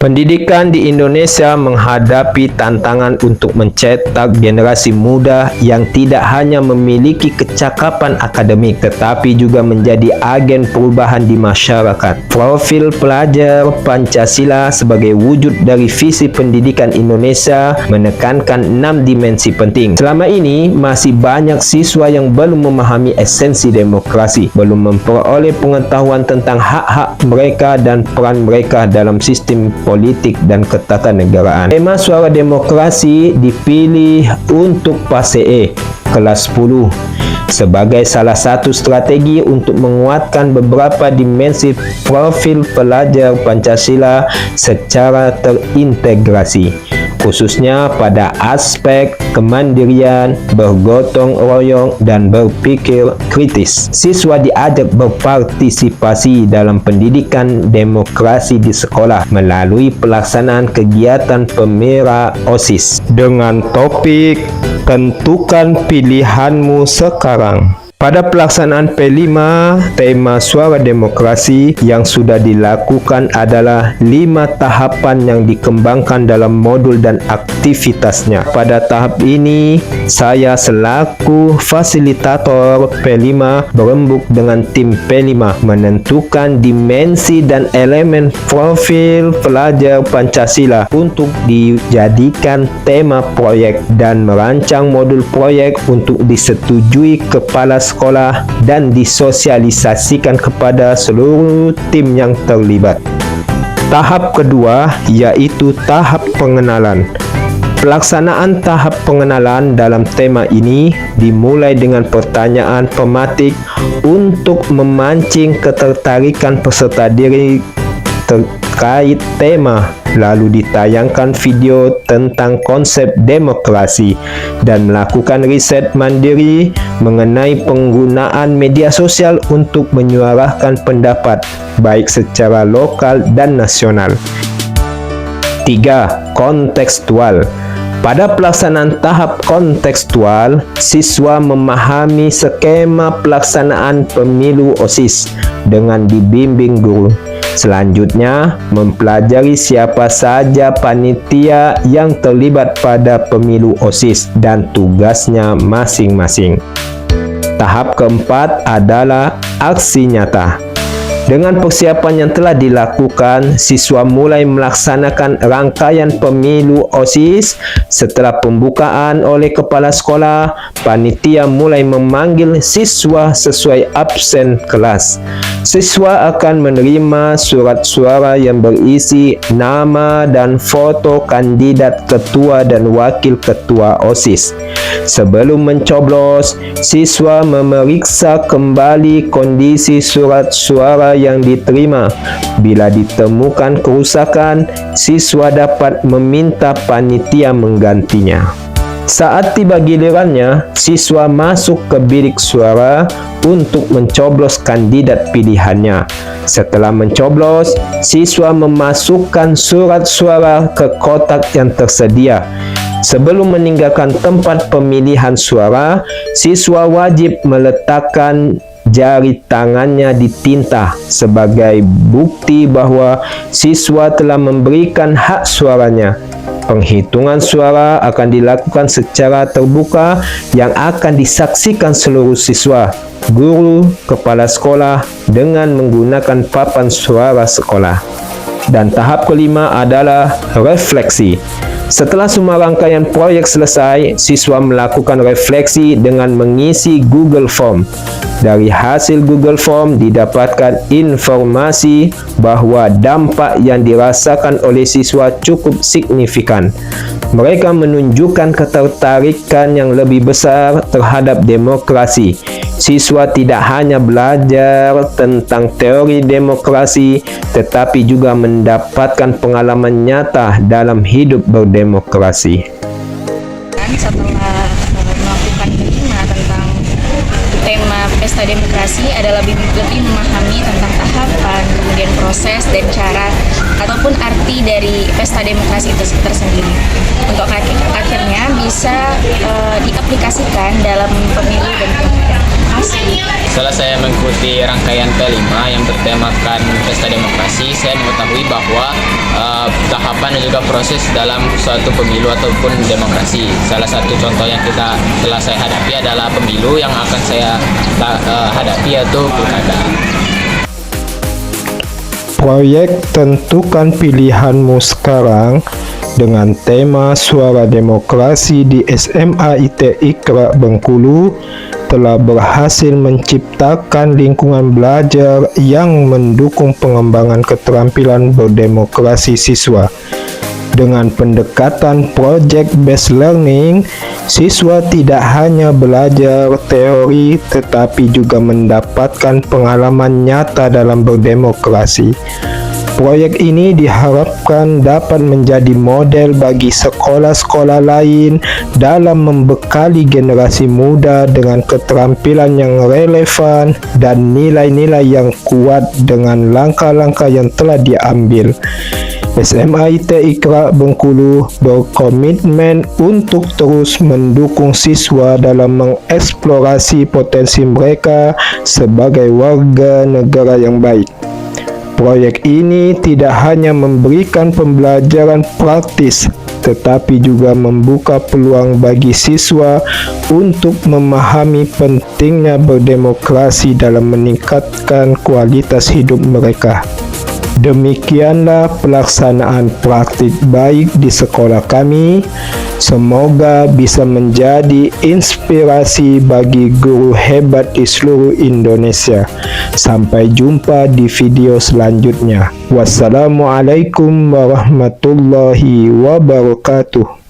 Pendidikan di Indonesia menghadapi tantangan untuk mencetak generasi muda yang tidak hanya memiliki kecakapan akademik tetapi juga menjadi agen perubahan di masyarakat. Profil pelajar Pancasila sebagai wujud dari visi pendidikan Indonesia menekankan 6 dimensi penting. Selama ini masih banyak siswa yang belum memahami esensi demokrasi, belum memperoleh pengetahuan tentang hak-hak mereka dan peran mereka dalam sistem politik dan ketatanegaraan. Tema Suara Demokrasi dipilih untuk PASE E kelas 10 sebagai salah satu strategi untuk menguatkan beberapa dimensi profil pelajar Pancasila secara terintegrasi, khususnya pada aspek kemandirian, bergotong royong, dan berpikir kritis. Siswa diajak berpartisipasi dalam pendidikan demokrasi di sekolah melalui pelaksanaan kegiatan pemerah OSIS dengan topik Tentukan Pilihanmu Sekarang. Pada pelaksanaan P5, tema Suara Demokrasi yang sudah dilakukan adalah 5 tahapan yang dikembangkan dalam modul dan aktivitasnya. Pada tahap ini, saya selaku fasilitator P5 berembuk dengan tim P5 menentukan dimensi dan elemen profil pelajar Pancasila untuk dijadikan tema proyek dan merancang modul proyek untuk disetujui kepala sekolah dan disosialisasikan kepada seluruh tim yang terlibat. Tahap kedua yaitu tahap pengenalan. Pelaksanaan tahap pengenalan dalam tema ini dimulai dengan pertanyaan pematik untuk memancing ketertarikan peserta didik terkait tema, lalu ditayangkan video tentang konsep demokrasi dan melakukan riset mandiri mengenai penggunaan media sosial untuk menyuarakan pendapat baik secara lokal dan nasional. 3. Kontekstual. Pada pelaksanaan tahap kontekstual, siswa memahami skema pelaksanaan pemilu OSIS dengan dibimbing guru. Selanjutnya, mempelajari siapa saja panitia yang terlibat pada pemilu OSIS dan tugasnya masing-masing. Tahap keempat adalah aksi nyata. Dengan persiapan yang telah dilakukan, siswa mulai melaksanakan rangkaian pemilu OSIS. Setelah pembukaan oleh kepala sekolah, panitia mulai memanggil siswa sesuai absen kelas. Siswa akan menerima surat suara yang berisi nama dan foto kandidat ketua dan wakil ketua OSIS. Sebelum mencoblos, siswa memeriksa kembali kondisi surat suara yang diterima. Bila ditemukan kerusakan, siswa dapat meminta panitia menggantinya. Saat tiba gilirannya, siswa masuk ke bilik suara untuk mencoblos kandidat pilihannya. Setelah mencoblos, siswa memasukkan surat suara ke kotak yang tersedia. Sebelum meninggalkan tempat pemilihan suara, siswa wajib meletakkan jari tangannya di tinta sebagai bukti bahwa siswa telah memberikan hak suaranya. Penghitungan suara akan dilakukan secara terbuka yang akan disaksikan seluruh siswa, guru, kepala sekolah dengan menggunakan papan suara sekolah. Dan tahap kelima adalah refleksi. Setelah semua rangkaian proyek selesai, siswa melakukan refleksi dengan mengisi Google Form. Dari hasil Google Form didapatkan informasi bahwa dampak yang dirasakan oleh siswa cukup signifikan. Mereka menunjukkan ketertarikan yang lebih besar terhadap demokrasi. Siswa tidak hanya belajar tentang teori demokrasi, tetapi juga mendapatkan pengalaman nyata dalam hidup berdemokrasi. Setelah melakukan P5 tentang tema pesta demokrasi adalah lebih memahami tentang tahapan, kemudian proses dan cara ataupun arti dari pesta demokrasi itu tersendiri. Untuk akhirnya bisa diaplikasikan dalam pemilu dan pilkada. kasih. Setelah saya mengikuti rangkaian P5 yang bertemakan Pesta Demokrasi, saya mengetahui bahwa tahapan dan juga proses dalam suatu pemilu ataupun demokrasi. Salah satu contoh yang telah saya hadapi adalah pemilu yang akan saya hadapi yaitu pilkada. Proyek Tentukan Pilihanmu Sekarang dengan tema Suara Demokrasi di SMA IT Iqra Bengkulu telah berhasil menciptakan lingkungan belajar yang mendukung pengembangan keterampilan berdemokrasi siswa. Dengan pendekatan project based learning, siswa tidak hanya belajar teori tetapi juga mendapatkan pengalaman nyata dalam berdemokrasi. Proyek ini diharapkan dapat menjadi model bagi sekolah-sekolah lain dalam membekali generasi muda dengan keterampilan yang relevan dan nilai-nilai yang kuat dengan langkah-langkah yang telah diambil. SMA IT Iqra Bengkulu berkomitmen untuk terus mendukung siswa dalam mengeksplorasi potensi mereka sebagai warga negara yang baik. Proyek ini tidak hanya memberikan pembelajaran praktis, tetapi juga membuka peluang bagi siswa untuk memahami pentingnya berdemokrasi dalam meningkatkan kualitas hidup mereka. Demikianlah pelaksanaan praktik baik di sekolah kami. Semoga bisa menjadi inspirasi bagi guru hebat di seluruh Indonesia. Sampai jumpa di video selanjutnya. Wassalamualaikum warahmatullahi wabarakatuh.